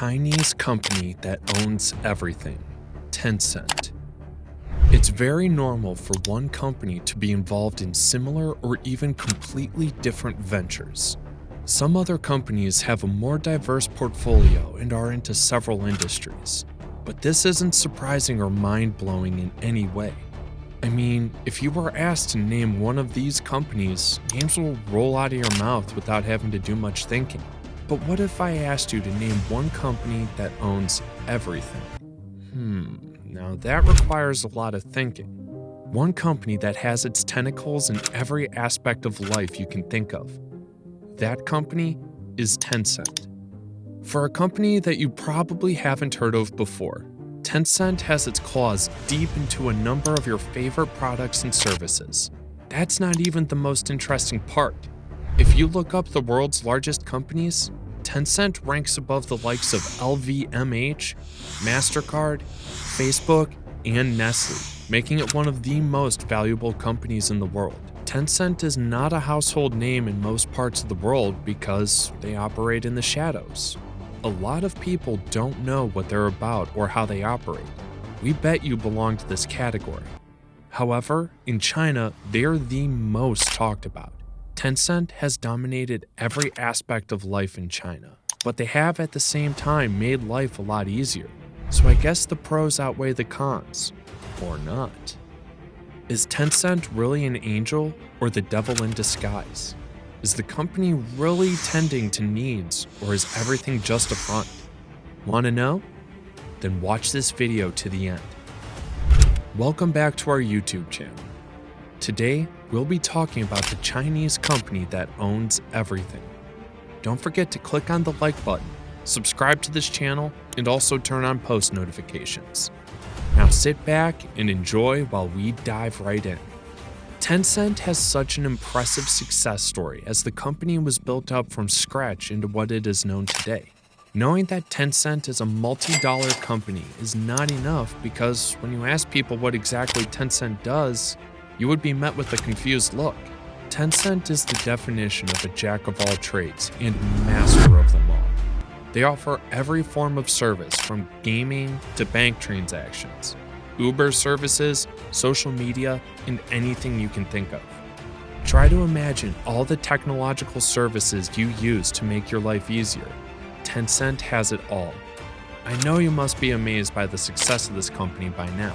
Chinese company that owns everything, Tencent. It's very normal for one company to be involved in similar or even completely different ventures. Some other companies have a more diverse portfolio and are into several industries, but this isn't surprising or mind-blowing in any way. I mean, if you were asked to name one of these companies, names will roll out of your mouth without having to do much thinking. But what if I asked you to name one company that owns everything? Now that requires a lot of thinking. One company that has its tentacles in every aspect of life you can think of. That company is Tencent. For a company that you probably haven't heard of before, Tencent has its claws deep into a number of your favorite products and services. That's not even the most interesting part. If you look up the world's largest companies, Tencent ranks above the likes of LVMH, MasterCard, Facebook, and Nestle, making it one of the most valuable companies in the world. Tencent is not a household name in most parts of the world because they operate in the shadows. A lot of people don't know what they're about or how they operate. We bet you belong to this category. However, in China, they're the most talked about. Tencent has dominated every aspect of life in China, but they have at the same time made life a lot easier. So I guess the pros outweigh the cons. Or not. Is Tencent really an angel or the devil in disguise? Is the company really tending to needs, or is everything just a front? Want to know? Then watch this video to the end. Welcome back to our YouTube channel. Today, we'll be talking about the Chinese company that owns everything. Don't forget to click on the like button, subscribe to this channel, and also turn on post notifications. Now sit back and enjoy while we dive right in. Tencent has such an impressive success story as the company was built up from scratch into what it is known today. Knowing that Tencent is a multi-dollar company is not enough because when you ask people what exactly Tencent does, you would be met with a confused look. Tencent is the definition of a jack of all trades and master of them all. They offer every form of service from gaming to bank transactions, Uber services, social media, and anything you can think of. Try to imagine all the technological services you use to make your life easier. Tencent has it all. I know you must be amazed by the success of this company by now,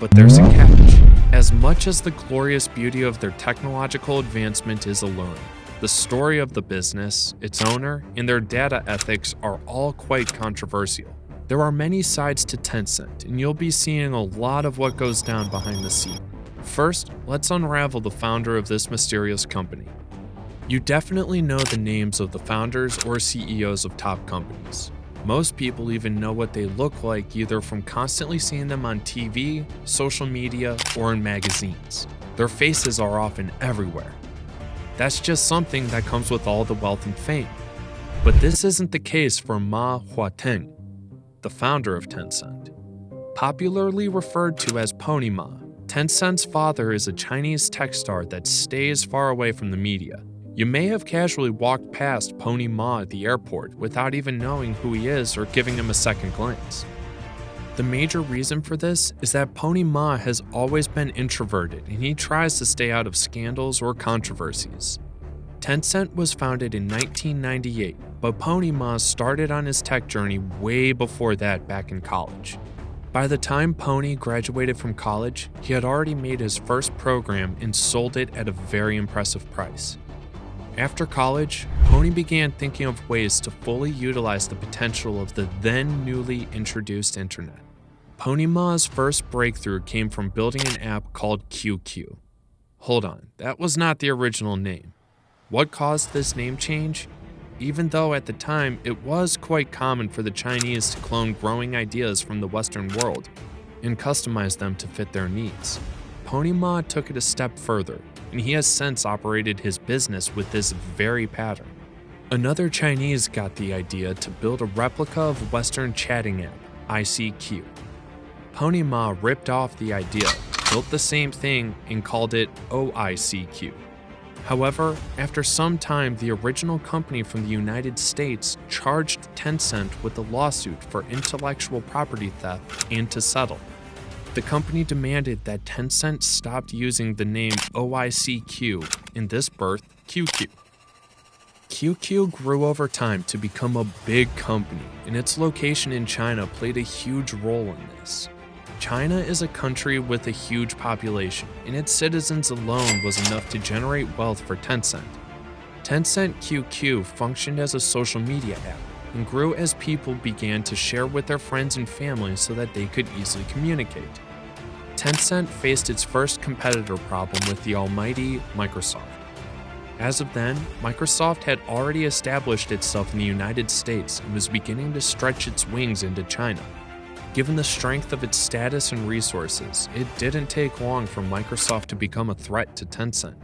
but there's a catch. As much as the glorious beauty of their technological advancement is alluring, the story of the business, its owner, and their data ethics are all quite controversial. There are many sides to Tencent, and you'll be seeing a lot of what goes down behind the scenes. First, let's unravel the founder of this mysterious company. You definitely know the names of the founders or CEOs of top companies. Most people even know what they look like either from constantly seeing them on TV, social media, or in magazines. Their faces are often everywhere. That's just something that comes with all the wealth and fame. But this isn't the case for Ma Huateng, the founder of Tencent. Popularly referred to as Pony Ma, Tencent's father is a Chinese tech star that stays far away from the media. You may have casually walked past Pony Ma at the airport without even knowing who he is or giving him a second glance. The major reason for this is that Pony Ma has always been introverted and he tries to stay out of scandals or controversies. Tencent was founded in 1998, but Pony Ma started on his tech journey way before that back in college. By the time Pony graduated from college, he had already made his first program and sold it at a very impressive price. After college, Pony began thinking of ways to fully utilize the potential of the then newly introduced internet. Pony Ma's first breakthrough came from building an app called QQ. Hold on, that was not the original name. What caused this name change? Even though at the time it was quite common for the Chinese to clone growing ideas from the Western world and customize them to fit their needs. Pony Ma took it a step further, and he has since operated his business with this very pattern. Another Chinese got the idea to build a replica of Western chatting app, ICQ. Pony Ma ripped off the idea, built the same thing, and called it OICQ. However, after some time, the original company from the United States charged Tencent with a lawsuit for intellectual property theft and to settle. The company demanded that Tencent stopped using the name OICQ, in this birth, QQ. QQ grew over time to become a big company, and its location in China played a huge role in this. China is a country with a huge population, and its citizens alone was enough to generate wealth for Tencent. Tencent QQ functioned as a social media app and grew as people began to share with their friends and family so that they could easily communicate. Tencent faced its first competitor problem with the almighty Microsoft. As of then, Microsoft had already established itself in the United States and was beginning to stretch its wings into China. Given the strength of its status and resources, it didn't take long for Microsoft to become a threat to Tencent.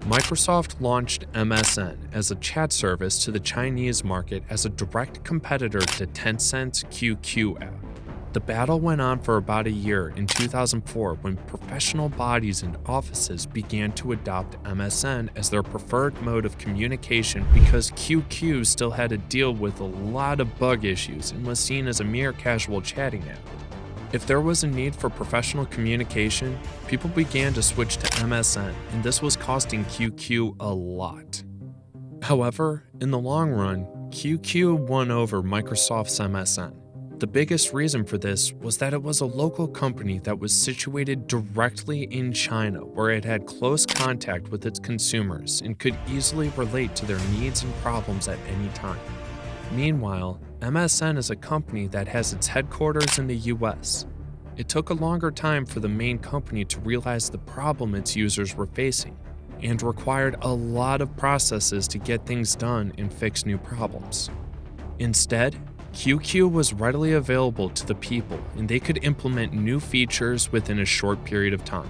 Microsoft launched MSN as a chat service to the Chinese market as a direct competitor to Tencent's QQ app. The battle went on for about a year in 2004 when professional bodies and offices began to adopt MSN as their preferred mode of communication because QQ still had to deal with a lot of bug issues and was seen as a mere casual chatting app. If there was a need for professional communication, people began to switch to MSN, and this was costing QQ a lot. However, in the long run, QQ won over Microsoft's MSN. The biggest reason for this was that it was a local company that was situated directly in China, where it had close contact with its consumers and could easily relate to their needs and problems at any time. Meanwhile, MSN is a company that has its headquarters in the US. It took a longer time for the main company to realize the problem its users were facing, and required a lot of processes to get things done and fix new problems. Instead, QQ was readily available to the people, and they could implement new features within a short period of time.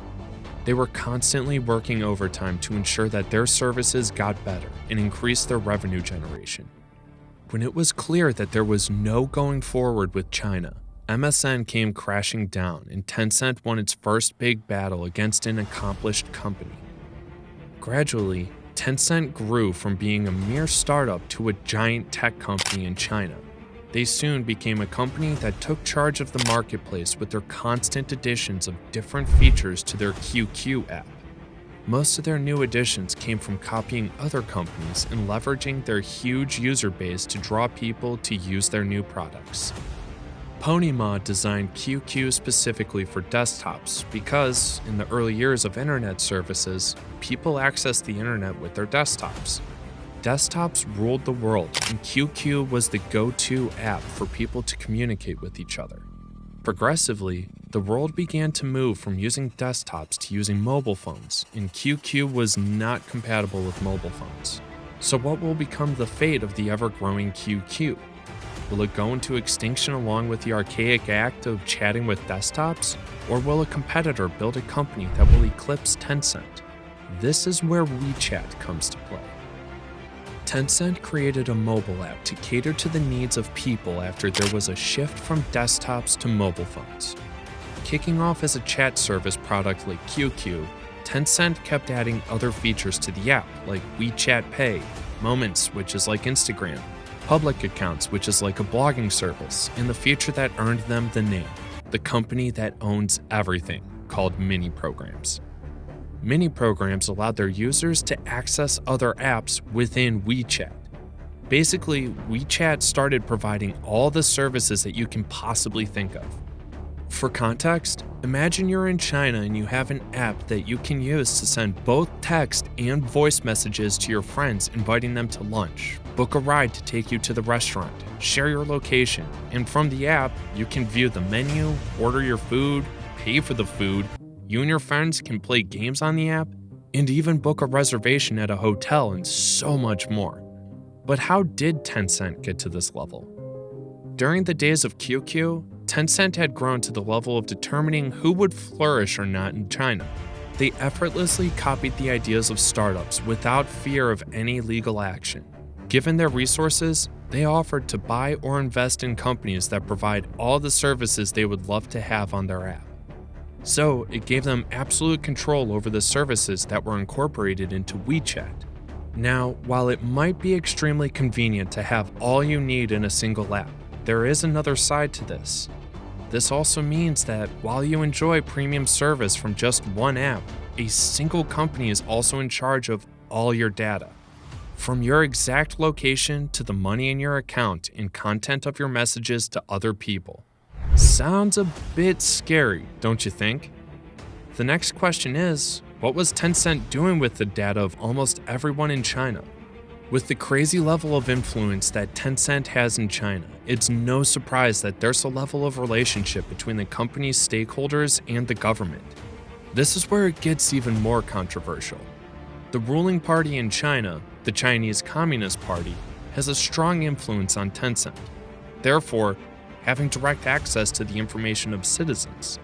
They were constantly working overtime to ensure that their services got better and increased their revenue generation. When it was clear that there was no going forward with China, MSN came crashing down, and Tencent won its first big battle against an accomplished company. Gradually, Tencent grew from being a mere startup to a giant tech company in China. They soon became a company that took charge of the marketplace with their constant additions of different features to their QQ app. Most of their new additions came from copying other companies and leveraging their huge user base to draw people to use their new products. Ponyma designed QQ specifically for desktops because, in the early years of internet services, people accessed the internet with their desktops. Desktops ruled the world, and QQ was the go-to app for people to communicate with each other. Progressively, the world began to move from using desktops to using mobile phones, and QQ was not compatible with mobile phones. So what will become the fate of the ever-growing QQ? Will it go into extinction along with the archaic act of chatting with desktops? Or will a competitor build a company that will eclipse Tencent? This is where WeChat comes to play. Tencent created a mobile app to cater to the needs of people after there was a shift from desktops to mobile phones. Kicking off as a chat service product like QQ, Tencent kept adding other features to the app like WeChat Pay, Moments, which is like Instagram, Public Accounts, which is like a blogging service, and the feature that earned them the name, the company that owns everything, called Mini Programs. Mini Programs allowed their users to access other apps within WeChat. Basically, WeChat started providing all the services that you can possibly think of. For context, imagine you're in China and you have an app that you can use to send both text and voice messages to your friends inviting them to lunch, book a ride to take you to the restaurant, share your location, and from the app, you can view the menu, order your food, pay for the food. You and your friends can play games on the app, and even book a reservation at a hotel and so much more. But how did Tencent get to this level? During the days of QQ, Tencent had grown to the level of determining who would flourish or not in China. They effortlessly copied the ideas of startups without fear of any legal action. Given their resources, they offered to buy or invest in companies that provide all the services they would love to have on their app. So it gave them absolute control over the services that were incorporated into WeChat. Now, while it might be extremely convenient to have all you need in a single app, there is another side to this. This also means that while you enjoy premium service from just one app, a single company is also in charge of all your data. From your exact location to the money in your account and content of your messages to other people. Sounds a bit scary, don't you think? The next question is, what was Tencent doing with the data of almost everyone in China? With the crazy level of influence that Tencent has in China, it's no surprise that there's a level of relationship between the company's stakeholders and the government. This is where it gets even more controversial. The ruling party in China, the Chinese Communist Party, has a strong influence on Tencent, therefore having direct access to the information of citizens.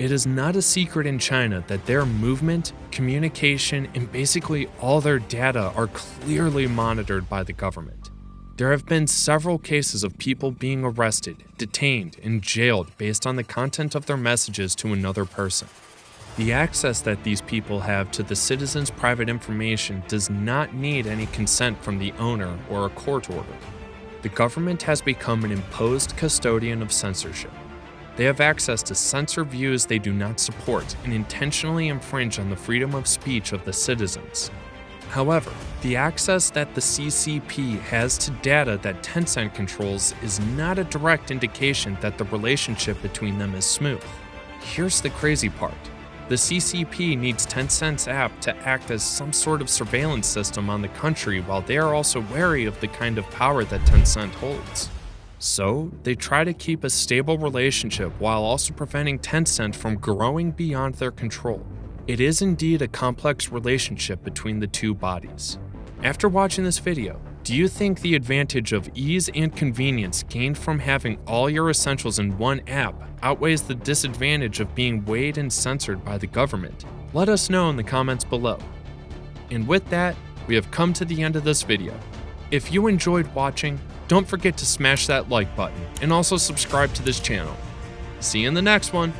It is not a secret in China that their movement, communication, and basically all their data are clearly monitored by the government. There have been several cases of people being arrested, detained, and jailed based on the content of their messages to another person. The access that these people have to the citizens' private information does not need any consent from the owner or a court order. The government has become an imposed custodian of censorship. They have access to censor views they do not support and intentionally infringe on the freedom of speech of the citizens. However, the access that the CCP has to data that Tencent controls is not a direct indication that the relationship between them is smooth. Here's the crazy part. The CCP needs Tencent's app to act as some sort of surveillance system on the country while they are also wary of the kind of power that Tencent holds. So, they try to keep a stable relationship while also preventing Tencent from growing beyond their control. It is indeed a complex relationship between the two bodies. After watching this video, do you think the advantage of ease and convenience gained from having all your essentials in one app outweighs the disadvantage of being weighed and censored by the government? Let us know in the comments below. And with that, we have come to the end of this video. If you enjoyed watching, don't forget to smash that like button and also subscribe to this channel. See you in the next one.